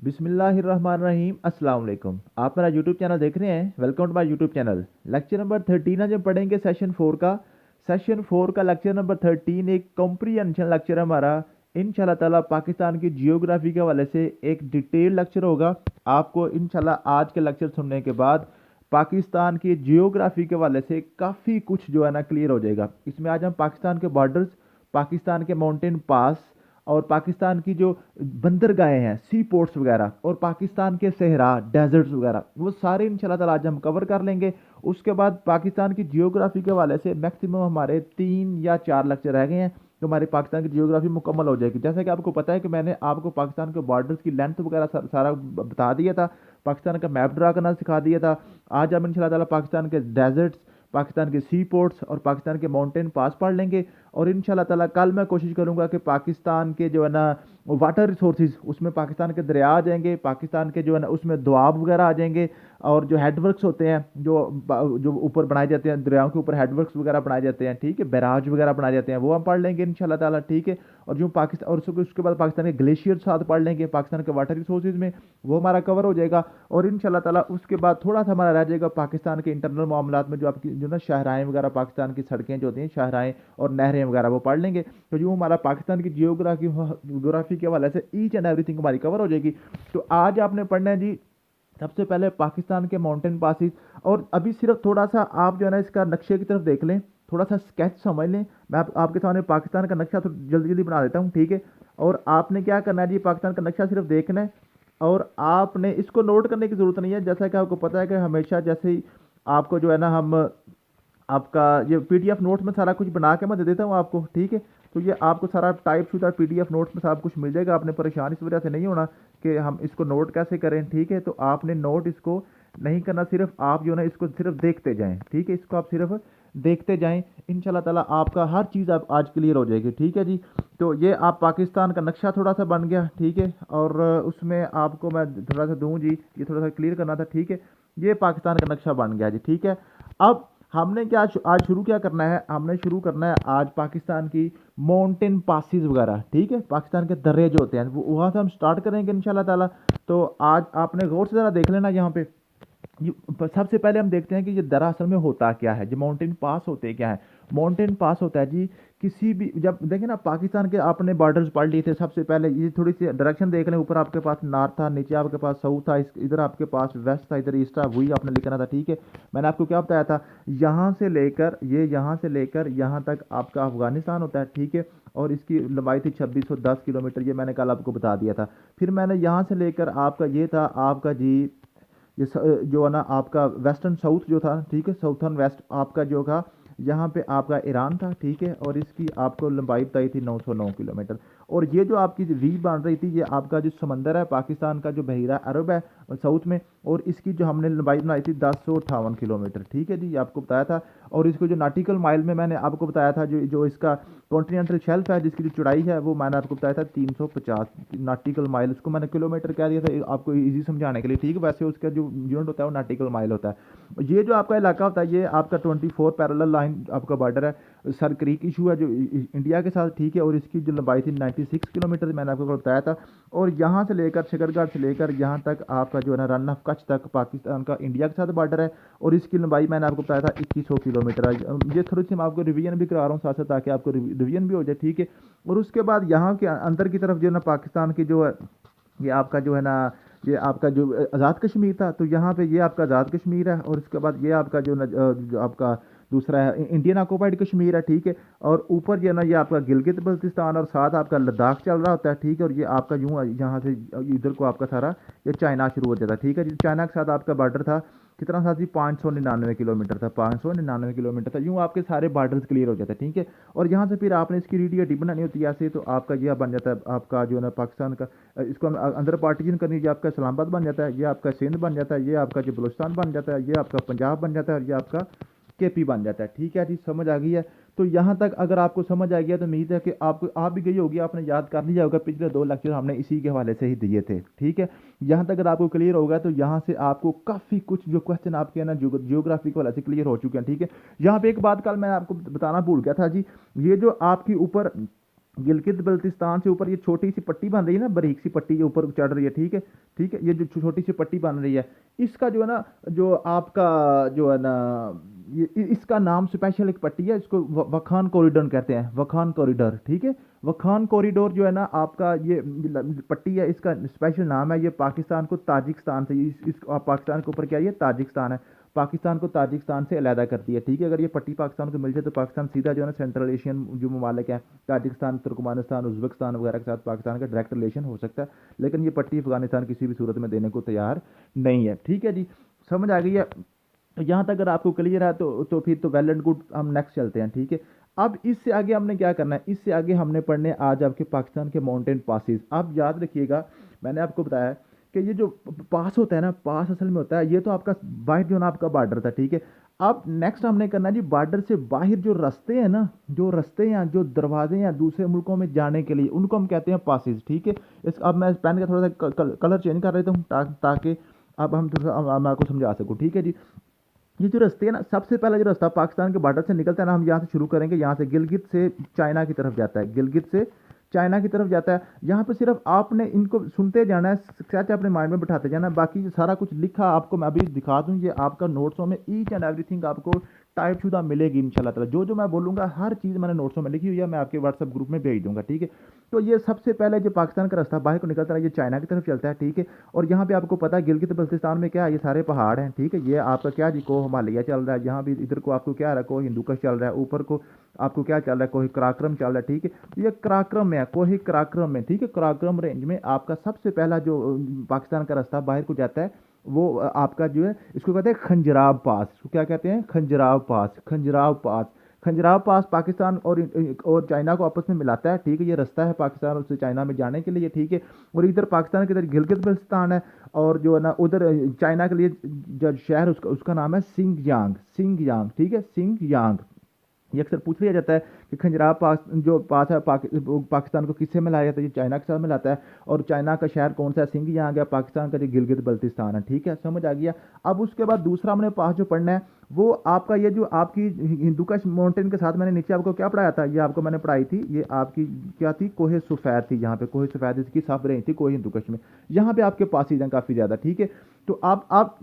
बिस्मिल्लाहिर्रहमानिर्रहीम अस्सलाम वालेकुम। आप मेरा यूट्यूब चैनल देख रहे हैं। Welcome to my YouTube channel. Lecture number 13 आज हम पढ़ेंगे सेशन 4 का लेक्चर नंबर 13 एक कॉम्प्रिहेंशन लेक्चर है हमारा। इंशाल्लाह ताला पाकिस्तान की जियोग्राफी के हवाले से एक डिटेल लेक्चर होगा। आपको इंशाल्लाह आज के लेक्चर सुनने के बाद पाकिस्तान की जियोग्राफी के हवाले से काफ़ी कुछ जो है ना क्लियर हो जाएगा। इसमें आज हम पाकिस्तान के बॉर्डर्स, पाकिस्तान के माउंटेन पास और पाकिस्तान की जो बंदरगाहें हैं, सी पोर्ट्स वगैरह, और पाकिस्तान के सहरा, डेजर्ट्स वगैरह, वो सारे इंशाल्लाह ताला आज हम कवर कर लेंगे। उसके बाद पाकिस्तान की जियोग्राफी के हवाले से मैक्सिमम हमारे 3 या 4 लेक्चर रह गए हैं, तो हमारी पाकिस्तान की जियोग्राफी मुकम्मल हो जाएगी। जैसा कि आपको पता है कि मैंने आपको पाकिस्तान के बॉर्डर्स की लेंथ वगैरह सारा बता दिया था, पाकिस्तान का मैप ड्रा करना सिखा दिया था। आज हम इंशाल्लाह ताला पाकिस्तान के डेजर्ट्स, पाकिस्तान के सी पोर्ट्स और पाकिस्तान के माउंटेन पास पढ़ लेंगे। और इंशाल्लाह ताला कल मैं कोशिश करूंगा कि पाकिस्तान के जो है ना वाटर रिसोर्सेज, उसमें पाकिस्तान के दरिया आ जाएंगे, पाकिस्तान के जो है ना उसमें दोआब वगैरह आ जाएंगे, और जो हेडवर्क्स होते हैं जो ऊपर बनाए जाते हैं, दरियाओं के ऊपर हेडवर्क्स वगैरह बनाए जाते हैं, ठीक है, बैराज वगैरह बनाए जाते हैं, वो हम पढ़ लेंगे इंशाल्लाह ताला, ठीक है। और जो पाकिस्तान, और उसके बाद पाकिस्तान के ग्लेशियर साथ पढ़ लेंगे, पाकिस्तान के वाटर रिसोर्सेज में, वो हमारा कवर हो जाएगा। और इंशाल्लाह ताला उसके बाद थोड़ा सा हमारा रह जाएगा पाकिस्तान के इंटरनल मामलात में, जो आपकी जो ना शाहराएँ वगैरह, पाकिस्तान की सड़कें जो होती हैं, शाहराएँ और नहरें वगैरह, वो पढ़ लेंगे। तो यूँ हमारा पाकिस्तान की जियोग्राफी के हवाले से ईच एंड एवरीथिंग हमारी कवर हो जाएगी। तो आज आपने पढ़ना है जी सबसे पहले पाकिस्तान के माउंटेन पासिस। और अभी सिर्फ थोड़ा सा आप जो है ना इसका नक्शे की तरफ देख लें, थोड़ा सा स्केच समझ लें। मैं आपके सामने पाकिस्तान का नक्शा तो जल्दी जल्दी बना देता हूँ, ठीक है। और आपने क्या करना है जी, पाकिस्तान का नक्शा सिर्फ देखना है, और आपने इसको नोट करने की ज़रूरत नहीं है। जैसा कि आपको पता है कि हमेशा जैसे ही आपको जो है ना हम आपका ये पीडीएफ नोट्स में सारा कुछ बना के मैं दे देता हूँ आपको, ठीक है। तो ये आपको सारा टाइप शुदा पीडीएफ नोट्स में सब कुछ मिल जाएगा। आपने परेशान इस वजह से नहीं होना कि हम इसको नोट कैसे करें, ठीक है। तो आपने नोट इसको नहीं करना, सिर्फ आप जो है ना इसको सिर्फ देखते जाएं, ठीक है। इसको आप सिर्फ देखते जाएं, इंशाल्लाह ताला आपका हर चीज़ आप आज क्लियर हो जाएगी, ठीक है जी। तो ये आप पाकिस्तान का नक्शा थोड़ा सा बन गया, ठीक है। और उसमें आपको मैं थोड़ा सा दूँ जी, ये थोड़ा सा क्लियर करना था, ठीक है। ये पाकिस्तान का नक्शा बन गया जी, ठीक है। अब हमने क्या आज शुरू क्या करना है, हमने शुरू करना है आज पाकिस्तान की माउंटेन पासिस वगैरह, ठीक है। पाकिस्तान के दर्रे जो होते हैं वो वहाँ से हम स्टार्ट करेंगे इंशाल्लाह ताला। तो आज आपने गौर से ज़रा देख लेना यहाँ पे। सबसे पहले हम देखते हैं कि ये दरअसल में होता क्या है, जो माउंटेन पास होते क्या है। माउंटेन पास होता है जी किसी भी, जब देखें ना पाकिस्तान के आपने बॉर्डर्स पढ़ लिए थे, सबसे पहले ये थोड़ी सी डायरेक्शन देख लें। ऊपर आपके पास नॉर्थ था, नीचे आपके पास साउथ था, इधर आपके पास वेस्ट था, इधर ईस्ट था, वही आपने लिखना था, ठीक है। मैंने आपको क्या बताया था, यहाँ से लेकर यहाँ से लेकर यहाँ तक आपका अफगानिस्तान होता है, ठीक है। और इसकी लंबाई थी 2610 किलोमीटर, ये मैंने कल आपको बता दिया था। फिर मैंने यहाँ से लेकर आपका ये था आपका जी, ये जो है ना आपका वेस्टर्न साउथ जो था, ठीक है, साउथर्न वेस्ट आपका जो था, यहाँ पे आपका ईरान था, ठीक है। और इसकी आपको लंबाई बताई थी 909 किलोमीटर। और ये जो आपकी रीफ बन रही थी, ये आपका जो समंदर है पाकिस्तान का, जो बहिरा अरब है साउथ में, और इसकी जो हमने लंबाई बनाई थी 1058 किलोमीटर, ठीक है जी, ये आपको बताया था। और इसको जो नाटिकल माइल में मैंने आपको बताया था, जो जो इसका कॉन्टिनेंटल शेल्फ है, जिसकी जो चौड़ाई है, वो मैंने आपको बताया था 350 नाटिकल माइल। उसको मैंने किलोमीटर कह दिया था आपको ईजी समझाने के लिए, ठीक है। वैसे उसका जो यूनिट होता है वो नाटिकल माइल होता है। ये जो आपका इलाका होता है, ये आपका 24 पैरेलल लाइन आपका बॉर्डर है। सर क्रीक इशू है जो इंडिया के साथ, ठीक है। और इसकी जो लंबाई थी 96 किलोमीटर, मैंने आपको बताया था। और यहाँ से लेकर शकरगढ़ से लेकर यहाँ तक आपका जो है ना रन ऑफ कच्छ तक पाकिस्तान का इंडिया के साथ बॉर्डर है। और इसकी लंबाई मैंने आपको बताया था 2100 किलोमीटर है। ये थोड़ी सी मैं आपको रिवीजन भी करा रहा हूँ साथ साथ, ताकि आपको रिवीजन भी हो जाए, ठीक है। और उसके बाद यहाँ के अंदर की तरफ जो है ना पाकिस्तान की जो है, ये आपका जो है ना, ये आपका जो आज़ाद कश्मीर था, तो यहाँ पे ये आपका आज़ाद कश्मीर है। और उसके बाद ये आपका जो आपका दूसरा है इंडियन ऑक्यूपाइड कश्मीर है, ठीक है। और ऊपर जो है ना ये आपका गिलगित बल्तिस्तान, और साथ आपका लद्दाख चल रहा होता है, ठीक है। और ये आपका यूँ यहाँ से इधर को आपका सारा ये चाइना शुरू हो जाता है, ठीक है जी। चाइना के साथ आपका बॉर्डर था कितना था जी, 599 किलोमीटर था, 599 किलोमीटर था। यूँ आपके सारे बॉर्डर्स क्लियर हो जाते हैं, ठीक है। और यहाँ से फिर आपने इसकी रीडी बनानी होती है ऐसे, तो आपका यह बन जाता है आपका जो है ना पाकिस्तान का, इसको हम अंदर पार्टीशन करनी, ये आपका इस्लामाबाद बन जाता है, ये आपका सिंध बन जाता है, ये आपका जो बलूचिस्तान बन जाता है, ये आपका पंजाब बन जाता है, और ये आपका केपी बन जाता है, ठीक है जी। समझ आ गई है। तो यहाँ तक अगर आपको समझ आ गया तो उम्मीद है कि आपको आप भी गई होगी, आपने याद कर लिया होगा, पिछले 2 लेक्चर हमने इसी के हवाले से ही दिए थे, ठीक है। यहाँ तक अगर आपको क्लियर होगा तो यहाँ से आपको काफ़ी कुछ जो क्वेश्चन आपके ना जियोग्राफी के हवाले से क्लियर हो चुके हैं, ठीक है। यहाँ पे एक बात कल मैं आपको बताना भूल गया था जी, ये जो आपकी ऊपर गिलगित बल्तिस्तान से ऊपर ये छोटी सी पट्टी बन रही है ना, बारीक सी पट्टी ये ऊपर चढ़ रही है, ठीक है। ठीक है, ये जो छोटी सी पट्टी बन रही है, इसका जो है ना, जो आपका जो है ना, ये इसका नाम स्पेशल एक पट्टी है, इसको वखान कॉरिडोर कहते हैं, वखान कॉरिडोर, ठीक है। वखान कॉरिडोर जो है ना आपका, ये पट्टी है, इसका स्पेशल नाम है। ये पाकिस्तान को ताजिकिस्तान से, पाकिस्तान के ऊपर क्या है, ये ताजिकिस्तान है, पाकिस्तान को ताजिकिस्तान से अलहदा करती है, ठीक है। अगर ये पट्टी पाकिस्तान को मिल जाए तो पाकिस्तान सीधा जो है ना सेंट्रल एशियन जो ममालिक हैं, ताजिकिस्तान, तुर्कमानिस्तान, उज्बेकिस्तान वगैरह के साथ पाकिस्तान का डायरेक्ट रिलेशन हो सकता है, लेकिन ये पट्टी अफगानिस्तान किसी भी सूरत में देने को तैयार नहीं है, ठीक है जी। समझ आ गई है? यहाँ तक अगर आपको क्लियर है तो फिर तो वेल एंड गुड, हम नेक्स्ट चलते हैं, ठीक है। अब इससे आगे हमने क्या करना है, इससे आगे हमने पढ़ने आज आपके पाकिस्तान के माउंटेन पासिस। आप याद रखिएगा, मैंने आपको बताया कि ये जो पास होता है ना, पास असल में होता है, ये तो आपका बाहर जो ना आपका बॉर्डर था, ठीक है। अब नेक्स्ट हमने करना है जी, बॉर्डर से बाहर जो रास्ते हैं ना, जो रास्ते हैं, जो दरवाजे हैं दूसरे मुल्कों में जाने के लिए, उनको हम कहते हैं पासिस, ठीक है। इस अब मैं पेन का थोड़ा सा कलर चेंज कर रहा हूँ ताकि अब हम थोड़ा मैं आपको समझा सकूँ, ठीक है जी। ये जो रास्ते हैं ना, सबसे पहला जो रास्ता पाकिस्तान के बॉर्डर से निकलता है ना, हम यहाँ से शुरू करेंगे, यहाँ से गिलगित से चाइना की तरफ जाता है, गिलगित से चाइना की तरफ जाता है। यहाँ पे सिर्फ आपने इनको सुनते जाना है, स्केच अपने माइंड में बिठाते जाना है, बाकी ये सारा कुछ लिखा आपको मैं अभी दिखा दूँ, ये आपका नोट्सों में ईच एंड एवरीथिंग आपको टाइप शुदा मिलेगी इंशाल्लाह ताला। जो जो मैं बोलूँगा हर चीज़ मैंने नोट्सों में लिखी हुई है, मैं आपके व्हाट्सएप ग्रुप में भेज दूँगा, ठीक है। तो ये सबसे पहले जो पाकिस्तान का रास्ता बाहर को निकलता है, ये चाइना की तरफ चलता है, ठीक है। और यहाँ पे आपको पता है गिलगित बल्तिस्तान में क्या है, ये सारे पहाड़ हैं, ठीक है। ये आपका क्या जी, को हिमालय चल रहा है, यहाँ भी इधर को आपको क्या रहा है, को हिंदुकुश चल रहा है, ऊपर को आपको क्या चल रहा है, कोही कराक्रम चल रहा है, ठीक है। ये कराक्रम में है, कोही कराक्रम में, ठीक है। कराक्रम रेंज में आपका सबसे पहला जो पाकिस्तान का रास्ता बाहर को जाता है, वो आपका जो है, इसको कहते हैं खंजराव पास। इसको क्या कहते हैं, खंजराव पास, खंजराव पास। खंजराव पास पाकिस्तान और चाइना को आपस में मिलाता है, ठीक है। ये रास्ता है पाकिस्तान से चाइना में जाने के लिए, ठीक है। और इधर पाकिस्तान के इधर गिलगित बल्तिस्तान है, और जो है ना उधर चाइना के लिए जो शहर उसका नाम है सिंगयांग, सिंगयांग, ठीक है, सिंगयांग। ये अक्सर पूछ लिया जाता है कि खंजराव पास जो पास है पाकिस्तान को किससे मिलाया जाता है, ये चाइना के साथ मिलाता है। और चाइना का शहर कौन सा है, सिंग यहाँ गया, पाकिस्तान का जो गिलगित बल्तिस्तान है, ठीक है। समझ आ गया? अब उसके बाद दूसरा हमने पास जो पढ़ना है, वो आपका ये जो आपकी हिंदुकुश माउंटेन के साथ मैंने नीचे आपको क्या पढ़ाया था, ये आपको मैंने पढ़ाई थी, ये आपकी क्या थी, कोहे सफ़ेद थी। यहाँ पे कोहे सफ़ेद इसकी साफ रही थी कोहे हिंदुकुश में, यहाँ पे आपके पास ही काफ़ी ज़्यादा, ठीक है। तो आप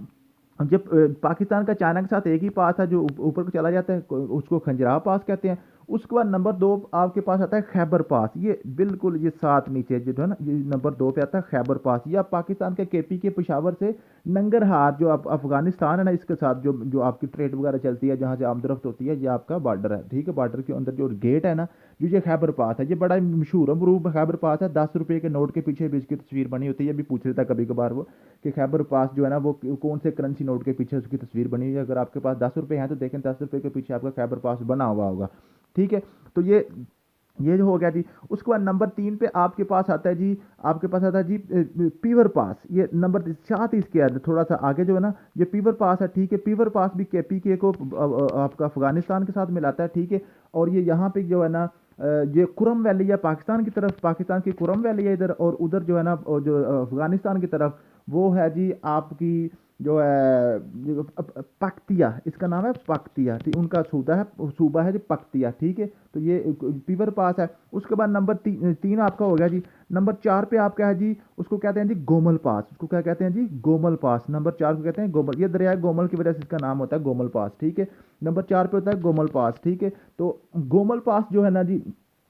जब पाकिस्तान का चाइना के साथ एक ही पास है जो ऊपर को चला जाता है, उसको खंजराव पास कहते हैं। उसके बाद नंबर 2 आपके पास आता है खैबर पास, ये बिल्कुल ये साथ नीचे जो है ना, ये नंबर 2 पे आता है खैबर पास। या पाकिस्तान के केपी के पेशावर से नंगरहार जो अफगानिस्तान है ना, इसके साथ जो जो आपकी ट्रेड वगैरह चलती है, जहाँ से आमदरफ्त होती है, ये आपका बॉर्डर है, ठीक है। बॉर्डर के अंदर जो गेट है ना, जो ये खैबर पास है, ये बड़ा मशहूर मरूब खैबर पास है। 10 रुपये के नोट के पीछे भी इसकी तस्वीर बनी होती है, ये भी पूछ लेता कभी कभार वो कि खैबर पास जो है ना, वो कौन से करेंसी नोट के पीछे उसकी तस्वीर बनी हुई है। अगर आपके पास 10 रुपये हैं तो देखें 10 रुपये के पीछे आपका खैबर पास बना हुआ होगा, ठीक है। तो ये जो हो गया जी। उसके बाद नंबर 3 पे आपके पास आता है जी, आपके पास आता है जी पीवर पास। ये नंबर 4 इसके अंदर थोड़ा सा आगे जो है ना, ये पीवर पास है, ठीक है। पीवर पास भी केपीके को आपका अफगानिस्तान के साथ मिलाता है, ठीक है। और ये यहाँ पे जो है ना, ये कुरम वैली है पाकिस्तान की तरफ, पाकिस्तान की कुरम वैली है इधर, और उधर जो है ना, जो अफगानिस्तान की तरफ वो है जी आपकी जो है पख्तिया, इसका नाम है पख्तिया, ठीक। उनका सूबा है जो पख्तिया, ठीक है। तो ये पीवर पास है। उसके बाद नंबर 3 आपका हो गया जी। नंबर 4 पे आपका है जी, उसको कहते हैं जी गोमल पास। उसको क्या कहते हैं जी, गोमल पास। नंबर 4 को कहते हैं गोमल, ये दरिया गोमल की वजह से इसका नाम होता है गोमल पास, ठीक है। नंबर 4 पे होता है गोमल पास, ठीक है। तो गोमल पास जो है ना जी,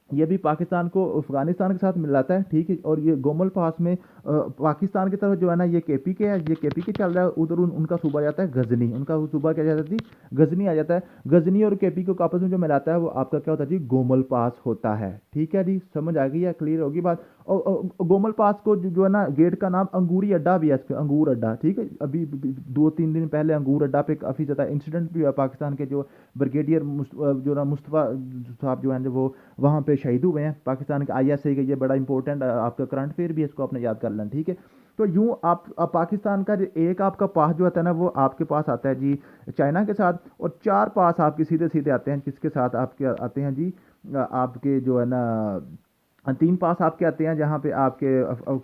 ये भी पाकिस्तान को अफगानिस्तान के साथ मिलाता है, ठीक है। और ये गोमल पास में पाकिस्तान की तरफ जो है ना, ये केपी के है, ये केपी के चल रहा है। उधर उनका सूबा जाता है गजनी, उनका सूबा क्या जाता है जी, गजनी आ जाता है। गजनी और केपी को आपस में जो मिलाता है वो आपका क्या होता है जी, गोमल पास होता है, ठीक है जी। समझ आ गई है, क्लियर होगी बात। और गोमल पास को जो है ना, गेट का नाम अंगूरी अड्डा भी है, इसका अंगूर अड्डा, ठीक है। अभी 2-3 दिन पहले अंगूर अड्डा पे काफ़ी ज़्यादा इंसिडेंट भी हुआ। पाकिस्तान के जो ब्रिगेडियर जो ना मुस्तफ़ा साहब जो हैं, जो वो वहाँ पे शहीद हुए हैं पाकिस्तान के ISI के। ये बड़ा इंपॉर्टेंट आपका करंट अफेयर भी है, इसको आपने याद कर लेना, ठीक है। तो यूँ आप पाकिस्तान का जो एक आपका पास जो आता है ना, वो आपके पास आता है जी चाइना के साथ। और 4 पास आपके सीधे सीधे आते हैं, किसके साथ आपके आते हैं जी, आपके जो है ना 3 पास आपके आते हैं जहाँ पे आपके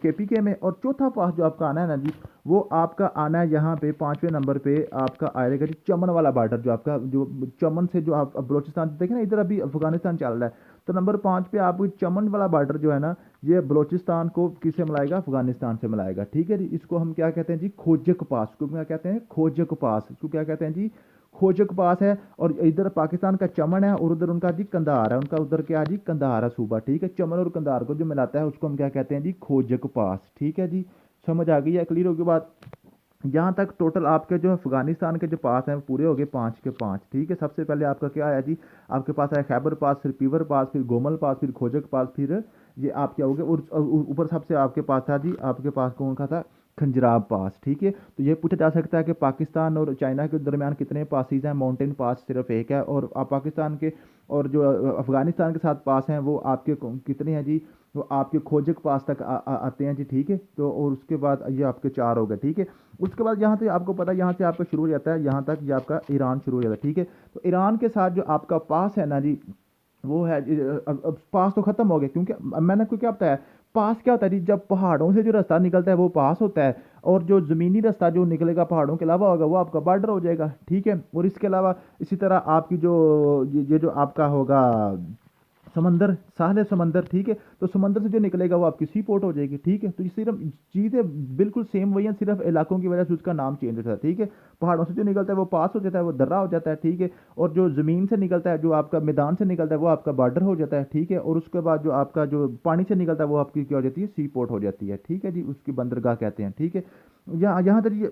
KPK में। और चौथा पास जो आपका आना है ना जी, वो आपका आना है यहाँ पे 5वें नंबर पे आपका आएगा जी चमन वाला बॉर्डर, जो आपका जो चमन से जो आप बलोचिस्तान देखें ना, इधर अभी अफगानिस्तान चल रहा है, तो नंबर 5 पे आपको चमन वाला बॉर्डर जो है ना, ये बलोचिस्तान को किससे मिलाएगा, अफगानिस्तान से मिलाएगा, ठीक है जी। इसको हम क्या कहते हैं जी, खोजक पास, को क्या कहते हैं, खोजक पास, इसको क्या कहते हैं जी, खोजक पास है। और इधर पाकिस्तान का चमन है और उधर उनका जी कंधार है, उनका उधर क्या जी, कंधार है सूबा, ठीक है। चमन और कंधार को जो मिलाता है उसको हम क्या कहते हैं जी, खोजक पास, ठीक है जी। समझ आ गई है, क्लियर होगी बात। यहाँ तक टोटल आपके जो अफगानिस्तान के जो पास हैं वो पूरे हो गए 5 के 5, ठीक है। सबसे पहले आपका क्या आया जी, आपके पास आया खैबर पास, फिर पीवर पास, फिर गोमल पास, फिर खोजक पास, फिर ये आप क्या हो गए। और ऊपर सबसे आपके पास था जी, आपके पास कौन का था, खंजराब पास, ठीक है। तो ये पूछा जा सकता है कि पाकिस्तान और चाइना के दरमियान कितने पासिस हैं, माउंटेन पास सिर्फ एक है। और आप पाकिस्तान के और जो अफगानिस्तान के साथ पास हैं वो आपके कितने हैं जी, वो आपके खोजक पास तक आते हैं जी, ठीक है। तो और उसके बाद ये आपके 4 हो गए, ठीक है। उसके बाद यहाँ से आपको पता है, यहाँ से आपका शुरू हो जाता है, यहाँ तक ये आपका ईरान शुरू हो जाता है, ठीक है। तो ईरान के साथ जो आपका पास है ना जी, वो है अब पास तो खत्म हो गया, क्योंकि मैंने आपको क्या बताया, पास क्या होता है जी, जब पहाड़ों से जो रास्ता निकलता है वो पास होता है, और जो ज़मीनी रास्ता जो निकलेगा पहाड़ों के अलावा होगा वो आपका बॉर्डर हो जाएगा, ठीक है। और इसके अलावा इसी तरह आपकी जो ये जो आपका होगा समंदर, साहल समंदर, ठीक है। तो समंदर से जो निकलेगा वो आपकी सी पोर्ट हो जाएगी, ठीक है। तो ये सिर्फ चीज़ें बिल्कुल सेम वही हैं, सिर्फ इलाकों की वजह से उसका नाम चेंज होता है, ठीक है। पहाड़ों से जो निकलता है वो पास हो जाता है, वो दर्रा हो जाता है, ठीक है। और जो ज़मीन से निकलता है, जो आपका मैदान से निकलता है वो आपका बॉर्डर हो जाता है, ठीक है। और उसके बाद जो आपका जो पानी से निकलता है वो आपकी क्या हो जाती है, सी पोर्ट हो जाती है, ठीक है जी, उसकी बंदरगाह कहते हैं, ठीक है। यहाँ यहाँ तक ये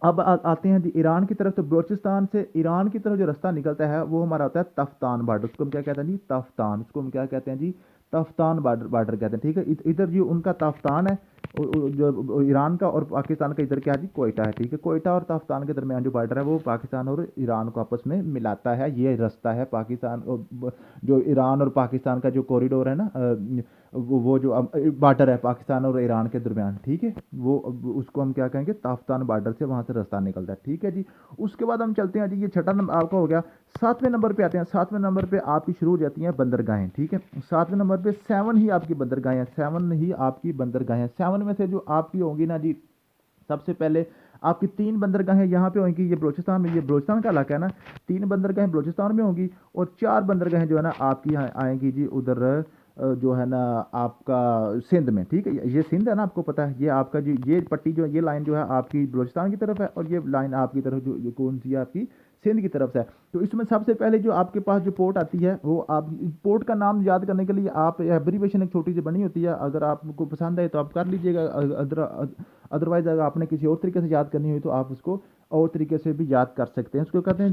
अब आते हैं जी ईरान की तरफ। तो बलोचिस्तान से ईरान की तरफ जो रास्ता निकलता है वो हमारा होता है तफ्तान बॉर्डर, उसको हम क्या कहते हैं जी, तफ्तान, उसको हम क्या कहते हैं जी, तफ्तान बॉर्डर बॉर्डर कहते हैं, ठीक है। इधर जो उनका तफ्तान है, जो ईरान का और पाकिस्तान का, इधर क्या है जी, कोयटा है, ठीक है। कोयटा और तफ्तान के दरमियान जो बॉर्डर है वो पाकिस्तान और ईरान को आपस में मिलाता है, ये रास्ता है पाकिस्तान जो ईरान और पाकिस्तान का जो कॉरिडोर है ना, वो जो बॉर्डर है पाकिस्तान और ईरान के दरमियान, ठीक है। वो उसको हम क्या कहेंगे, ताफ्तान बॉर्डर से वहाँ से रास्ता निकलता है, ठीक है जी। उसके बाद हम चलते हैं जी, ये छठा नंबर आपका हो गया। 7वें नंबर पे आते हैं। 7वें नंबर पे आपकी शुरू हो जाती हैं बंदरगाहें, ठीक है। 7वें नंबर पे 7 ही आपकी बंदरगाहें हैं, 7 ही आपकी बंदरगाहें हैं। 7 में से जो आपकी होंगी ना जी, सबसे पहले आपकी 3 बंदरगाहें यहाँ पे होंगी, ये बलोचिस्तान में, ये बलोचिस्तान का इलाका है ना, 3 बंदरगाहें बलोचिस्तान में होंगी, और 4 बंदरगाहें जो है ना आपकी यहाँ आएंगी जी उधर जो है ना आपका सिंध में, ठीक है। ये सिंध है ना, आपको पता है, ये आपका जो ये पट्टी जो ये लाइन जो है आपकी बलोचिस्तान की तरफ है, और ये लाइन आपकी तरफ जो कौन सी है, आपकी सिंध की तरफ से है। तो इसमें सबसे पहले जो आपके पास जो पोर्ट आती है, वो आप पोर्ट का नाम याद करने के लिए आप एब्रीवेशन एक छोटी सी बनी होती है, अगर आपको पसंद है तो आप कर लीजिएगा, अदरवाइज अगर आपने किसी और तरीके से याद करनी हुई तो आप उसको और तरीके से भी याद कर सकते हैं। उसको कहते हैं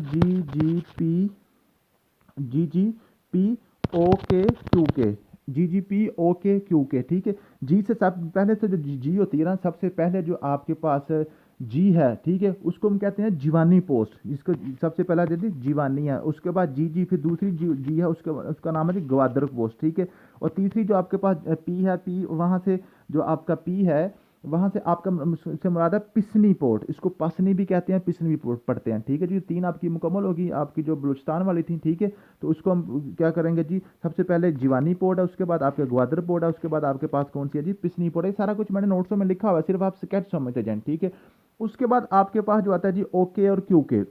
GGPOKQK, ठीक है। जी से सब पहले से जो जी होती है ना, सबसे पहले जो आपके पास जी है, ठीक है, उसको हम कहते हैं जीवानी पोस्ट, जिसको सबसे पहला यदि जीवानी है, उसके बाद जी, फिर दूसरी जी है, उसका नाम है जी गवादर पोस्ट, ठीक है। और तीसरी जो आपके पास पी है, पी वहाँ से जो आपका पी है वहाँ से आपका से मुराद है पिसनी पोर्ट, इसको पसनी भी कहते हैं, पिसनी भी पोर्ट पढ़ते हैं, ठीक है जी। 3 आपकी मुकम्मल होगी, आपकी जो बलूचिस्तान वाली थी, ठीक है। तो उसको हम क्या करेंगे जी, सबसे पहले जीवानी पोर्ट है, उसके बाद आपके ग्वादर पोर्ट है, उसके बाद आपके पास कौन सी है जी, पिसनी पोर्ट है। सारा कुछ मैंने नोट्सों में लिखा हुआ है, सिर्फ आप स्केच समझते जाएं, ठीक है। उसके बाद आपके पास जो आता है जी ओके और क्यूके।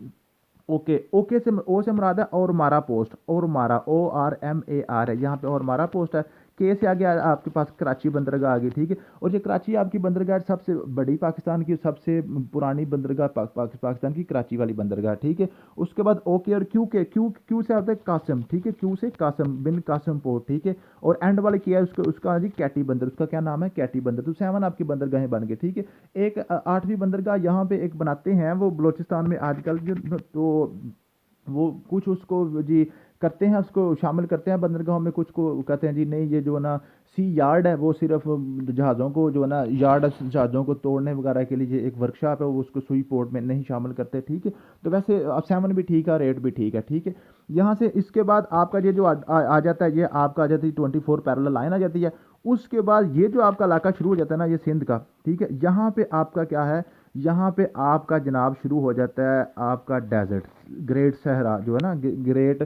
ओके से ओ से मुराद है और मारा पोस्ट, और मारा ORMAR है, यहाँ पे और मारा पोस्ट है। के से आगे आपके पास कराची बंदरगाह आ गई, ठीक है। और ये कराची आपकी बंदरगाह सबसे बड़ी, पाकिस्तान की सबसे पुरानी बंदरगाह पाकिस्तान की कराची वाली बंदरगाह, ठीक है। उसके बाद ओके और क्यू से आता है कासम, ठीक है, क्यू से कासम बिन कासम पोर्ट, ठीक है। और एंड वाले किया है उसका जी कैटी बंदर, उसका क्या नाम है, कैटी बंदर। तो 7 आपकी बंदरगाहें बन गई, ठीक है। एक 8वीं बंदरगाह यहाँ पे एक बनाते हैं, वो बलोचिस्तान में आजकल जो, तो वो कुछ उसको जी करते हैं, उसको शामिल करते हैं बंदरगाहों में, कुछ को कहते हैं जी नहीं, ये जो है ना सी यार्ड है, वो सिर्फ जहाज़ों को जो है ना यार्ड जहाज़ों को तोड़ने वगैरह के लिए एक वर्कशॉप है, वो उसको सुई पोर्ट में नहीं शामिल करते, ठीक है। तो वैसे अब 7 भी ठीक है, रेट भी ठीक है, ठीक है। यहाँ से इसके बाद आपका ये जो आ जाता है, ये आपका आ जाती है 24 पैरेलल लाइन आ जाती है। उसके बाद ये जो आपका इलाका शुरू हो जाता है ना, ये सिंध का, ठीक है। यहाँ पे आपका क्या है, यहाँ पे आपका जनाब शुरू हो जाता है आपका डेजर्ट, ग्रेट सहरा जो है ना, ग्रेट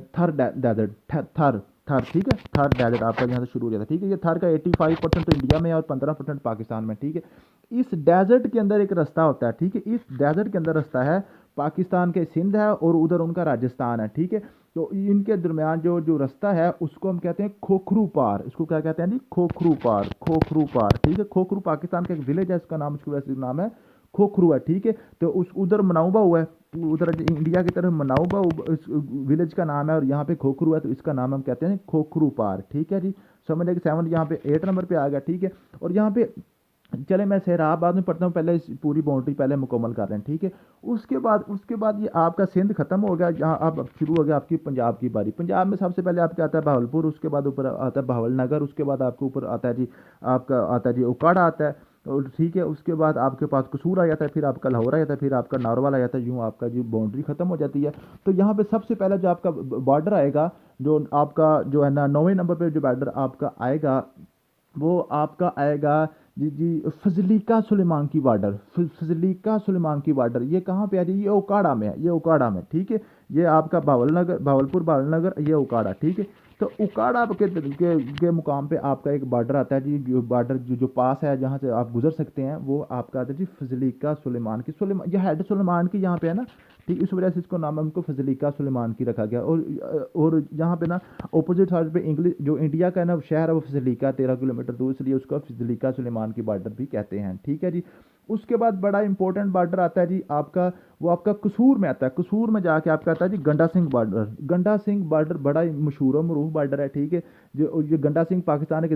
थर डेजर्ट, थर, ठीक है, थर डेजर्ट आपका यहाँ से शुरू हो जाता है, ठीक है। ये थर का 85% तो इंडिया में है और 15% पाकिस्तान में, ठीक है। इस डेजर्ट के अंदर एक रास्ता होता है, ठीक है। इस डेजर्ट के अंदर रास्ता है पाकिस्तान के सिंध है और उधर उनका राजस्थान है, ठीक है। तो इनके दरमियान जो जो रास्ता है उसको हम कहते हैं खोखरू पार। इसको क्या कहते हैं जी? खोखरू पार, खोखरू पार, ठीक है। खोखरू पाकिस्तान का एक विलेज है, इसका नाम, उसका वैसे नाम है खोखरू है, ठीक है। तो उस उधर मनाऊबा हुआ है, उधर इंडिया की तरफ मनाऊबा इस विलेज का नाम है, और यहाँ पे खोखरू है तो इसका नाम हम कहते हैं खोखरू पार, ठीक है जी। समझ कि 7 यहाँ पे 8 नंबर पे आ गया, ठीक है। और यहाँ पे चले मैं सहराब बाद में पढ़ता हूँ, पहले इस पूरी बाउंड्री पहले मुकम्मल कर रहे हैं, ठीक है। उसके बाद ये आपका सिंध खत्म हो गया, जहाँ अब शुरू हो गया आपकी पंजाब की बारी। पंजाब में सबसे पहले आपका आता है बहावलपुर, उसके बाद ऊपर आता है बहावलनगर, उसके बाद आपके ऊपर आता है जी, आपका आता है जी उकाड़ा आता है, और ठीक है। उसके बाद आपके पास कसूर आ जाता है, फिर आपका लाहौर आ जाता है, फिर आपका नारवाल आ जाता है, यूँ आपका जी बाउंड्री खत्म हो जाती है। तो यहाँ पे सबसे पहले जो आपका बॉर्डर आएगा, जो आपका जो है ना 9वें नंबर पे जो बॉर्डर आपका आएगा, वो आपका आएगा जी जी फजलीका सुलेमान की बॉर्डर। फजलीका सुलेमान की बॉर्डर ये कहाँ पे आ रही है? ये उकाड़ा में है, ये उकाड़ा में, ठीक है। ये आपका भावलनगर, भावलपुर, भावलनगर, ये उकाड़ा, ठीक है। तो उकाड़ा के मुकाम पे आपका एक बॉर्डर आता है जी, बॉर्डर जो पास है जहाँ से आप गुजर सकते हैं, वो आपका आता है जी फजलीका सुलेमान की। सुलेमान ये हेड सुलेमान की यहाँ पे है ना, ठीक, इस वजह से इसको नाम हमको फजलीका सुलेमान की रखा गया। और यहाँ पे ना ऑपोजिट साइड पे इंग्लिश जो इंडिया का है ना शहर है, वो फजलीका 13 किलोमीटर दूर, इसलिए उसको फजलीका सुलेमान की बॉर्डर भी कहते हैं, ठीक है जी। उसके बाद बड़ा इंपॉर्टेंट बॉर्डर आता है जी आपका, वो आपका कसूर में आता है। कसूर में जाके आपका आता है जी गंडा सिंह बॉर्डर। गंडा सिंह बॉर्डर बड़ा ही मशहूर और मरूफ बॉर्डर है, ठीक है। जो ये गंडा सिंह पाकिस्तान के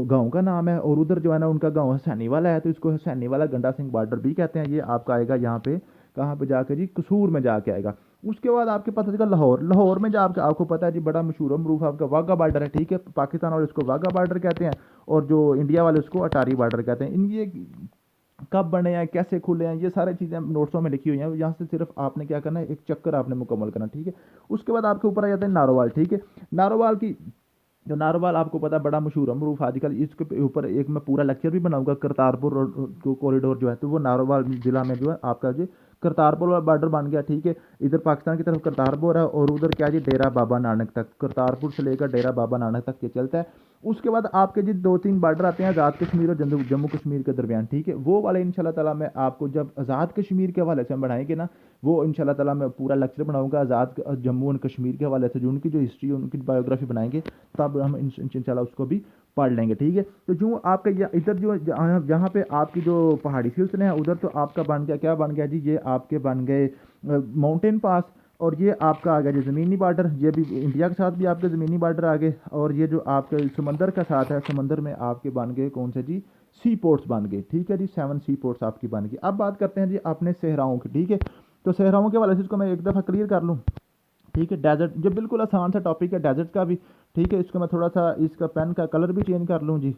गांव का नाम है, और उधर जो है ना उनका गांव हुसैनी वाला है, तो इसको हुसैनी वाला गंडा सिंह बॉर्डर भी कहते हैं। ये आपका आएगा यहाँ पे, कहाँ पे जाके जी? कसूर में जाके आएगा। उसके बाद आपके पास आएगा लाहौर। लाहौर में जाके आपको पता है जी बड़ा मशहूर और मरूफ आपका वाघा बॉर्डर है, ठीक है। पाकिस्तान वाले उसको वाघा बॉर्डर कहते हैं, और जो इंडिया वाले उसको अटारी बॉर्डर कहते हैं। इन ये कब बने हैं, कैसे खुले हैं, ये सारी चीज़ें नोट्सों में लिखी हुई हैं। यहाँ से सिर्फ आपने क्या करना है, एक चक्कर आपने मुकम्मल करना, ठीक है। उसके बाद आपके ऊपर आ जाता है नारोवाल, ठीक है। नारोवाल की जो नारोवाल आपको पता है बड़ा मशहूर है मरूफ आजकल। इसके ऊपर एक मैं पूरा लेक्चर भी बनाऊंगा, करतारपुर कॉरिडोर जो है, तो वो नारोवाल जिला में जो है आपका जो करतारपुर वाला बॉर्डर बन गया, ठीक है। इधर पाकिस्तान की तरफ करतारपुर है, और उधर क्या जी डेरा बाबा नानक तक, करतारपुर से लेकर डेरा बाबा नानक तक ये चलता है। उसके बाद आपके जी 2-3 बॉर्डर आते हैं आज़ाद कश्मीर और जम्मू कश्मीर के दरमियान, ठीक है। वो वाले इंशाल्लाह ताला मैं आपको जब आज़ाद कश्मीर के हवाले से हम बढ़ाएंगे ना, वो इंशाल्लाह ताला मैं पूरा लेक्चर बनाऊंगा आज़ाद जम्मू और कश्मीर के हवाले से, जो उनकी जो हिस्ट्री उनकी बायोग्राफी बनाएंगे, तब हम इंशाल्लाह उसको भी पढ़ लेंगे, ठीक है। तो जो आपका इधर जो जहाँ पे आपकी जो पहाड़ी सिलसिले हैं, उधर तो आपका बन गया, क्या बन गया जी? ये आपके बन गए माउंटेन पास, और ये आपका आ गया जी ज़मीनी बॉर्डर। ये भी इंडिया के साथ भी आपके ज़मीनी बॉर्डर आ गए, और ये जो आपके समंदर का साथ है, समंदर में आपके बन गए कौन से जी? सी पोर्ट्स बन गए, ठीक है जी। 7 सी पोर्ट्स आपकी बन गई। अब बात करते हैं जी अपने सहराओं की, ठीक है। तो सहराओं के वाले से इसको मैं एक दफ़ा क्लियर कर लूँ, ठीक है। डेजर्ट जो बिल्कुल आसान सा टॉपिक है डेजर्ट का भी, ठीक है। इसको मैं थोड़ा सा इसका पेन का कलर भी चेंज कर लूँ जी।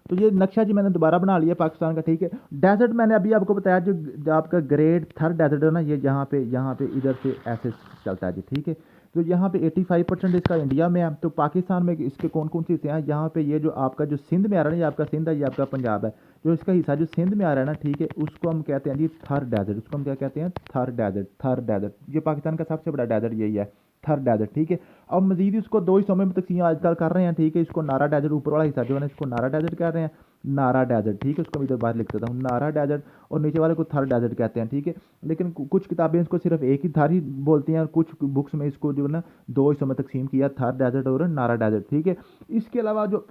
तो ये नक्शा जी मैंने दोबारा बना लिया पाकिस्तान का, ठीक है। डेजर्ट मैंने अभी आपको बताया, जो आपका ग्रेट थर्ड डेजर्ट है ना, ये यहाँ पे इधर से ऐसे चलता है जी, ठीक है। तो यहाँ पे 85% इसका इंडिया में है। तो पाकिस्तान में इसके कौन कौन से हिस्से हैं? यहाँ पे ये जो आपका जो सिंध में आ रहा है, ये आपका सिंध है, ये आपका पंजाब है। जो इसका हिस्सा जो सिंध में आ रहा है ना, ठीक है, उसको हम कहते हैं जी थर डेजर्ट। उसको हम क्या कहते हैं? थर डेजर्ट। थर डेजर्ट ये पाकिस्तान का सबसे बड़ा डेजर्ट यही है, थर डेजर्ट, ठीक है। अब मजीद इसको 2 हिस्सों में तकसीम आजकल कर रहे हैं, ठीक है। इसको नारा डेजर्ट, ऊपर वाला हिस्सा जो है ना, इसको नारा डेजर्ट कह रहे हैं, नारा डेजर्ट, ठीक है। उसको मैं इधर बाहर लिख देता हूँ, नारा डेजर्ट, और नीचे वाले को थर डेजर्ट कहते हैं, ठीक है। लेकिन कुछ किताबें इसको सिर्फ एक ही थर ही बोलती हैं, और कुछ बुक्स में इसको जो है ना 2 हिस्सों में तकसीम किया, थर डेजर्ट और नारा डेजर्ट, ठीक है। इसके अलावा जो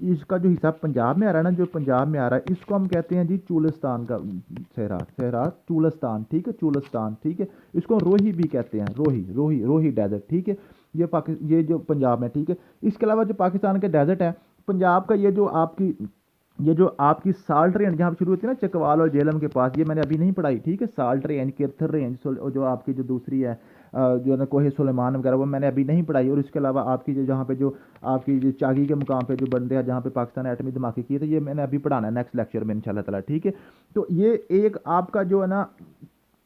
इसका जो हिस्सा पंजाब में आ रहा है ना, जो पंजाब में आ रहा है, इसको हम कहते हैं जी चूलिस्तान का सहरा, सहरा चूलिस्तान, ठीक है, चूलिस्तान, ठीक है। इसको रोही भी कहते हैं, रोही डेजर्ट, ठीक है। ये जो पंजाब में, ठीक है। इसके अलावा जो पाकिस्तान के डेजर्ट है, पंजाब का ये जो आपकी साल्ट रेंज जहाँ शुरू होती है ना, चकवाल और जेलम के पास, ये मैंने अभी नहीं पढ़ाई, ठीक है। साल्ट रेंज, किरथर रेंज, जो आपकी जो दूसरी है जो ना कोहे सुलेमान वगैरह, वो मैंने अभी नहीं पढ़ाई। और इसके अलावा आपकी जो जहाँ पे जो आपकी जो चागी के मुकाम पे जो बंदे हैं, जहाँ पे पाकिस्तान एटमी धमाके किए थे, ये मैंने अभी पढ़ाना है नेक्स्ट लेक्चर में इंशाल्लाह ताला, ठीक है। तो ये एक आपका जो है ना,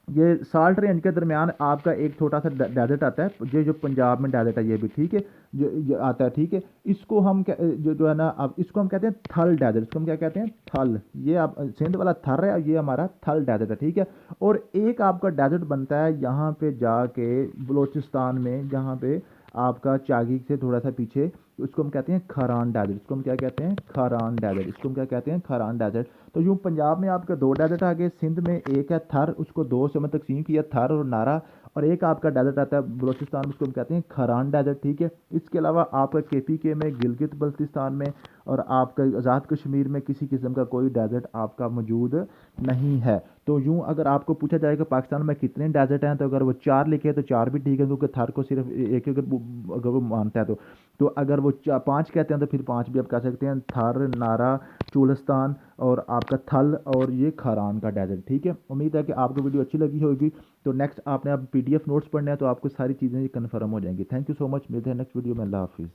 ये साल्ट रेंज के दरमियान आपका एक छोटा सा डेजर्ट आता है, ये जो पंजाब में डेजर्ट है ये भी, ठीक है, जो आता है, ठीक है। इसको हम जो है ना, अब इसको हम कहते हैं थल डेजर्ट। इसको हम क्या कहते हैं? थल। ये आप सिंध वाला थर है, ये हमारा थल डेजर्ट है, ठीक है। और एक आपका डेजर्ट बनता है यहाँ पे जाके बलोचिस्तान में, जहाँ पे आपका चागी से थोड़ा सा पीछे, उसको हम कहते हैं खारान डेजर्ट। इसको हम क्या कहते हैं? खारान डेजर्ट। इसको हम क्या कहते हैं? खारान डेजर्ट। तो यूँ पंजाब में आपके दो डेजर्ट आ गए, सिंध में एक है थर, उसको दो से में तकसीम किया, थर और नारा। और एक आपका डेजर्ट आता है बलोचिस्तान में, उसको हम कहते हैं खारान डेजर्ट, ठीक है। इसके अलावा आपका KPK में, गिलगित बल्तिस्तान में और आपका आज़ाद कश्मीर में किसी किस्म का कोई डेजर्ट आपका मौजूद नहीं है। तो यूँ अगर आपको पूछा जाएगा पाकिस्तान में कितने डेजर्ट हैं, तो अगर वो 4 लिखे तो 4 भी ठीक है, क्योंकि थर को सिर्फ एक अगर वो मानता है तो अगर वो 5 कहते हैं तो फिर 5 भी आप कह सकते हैं, थर, नारा, चोलिस्तान और आपका थल और ये खारान का डेजर्ट, ठीक है। उम्मीद है कि आपको वीडियो अच्छी लगी होगी। तो नेक्स्ट आपने अब PDF नोट्स पढ़ने हैं तो आपको सारी चीज़ें कन्फर्म हो जाएंगी। थैंक यू सो मच, मिलते हैं नेक्स्ट वीडियो में। अल्लाह हाफिज़।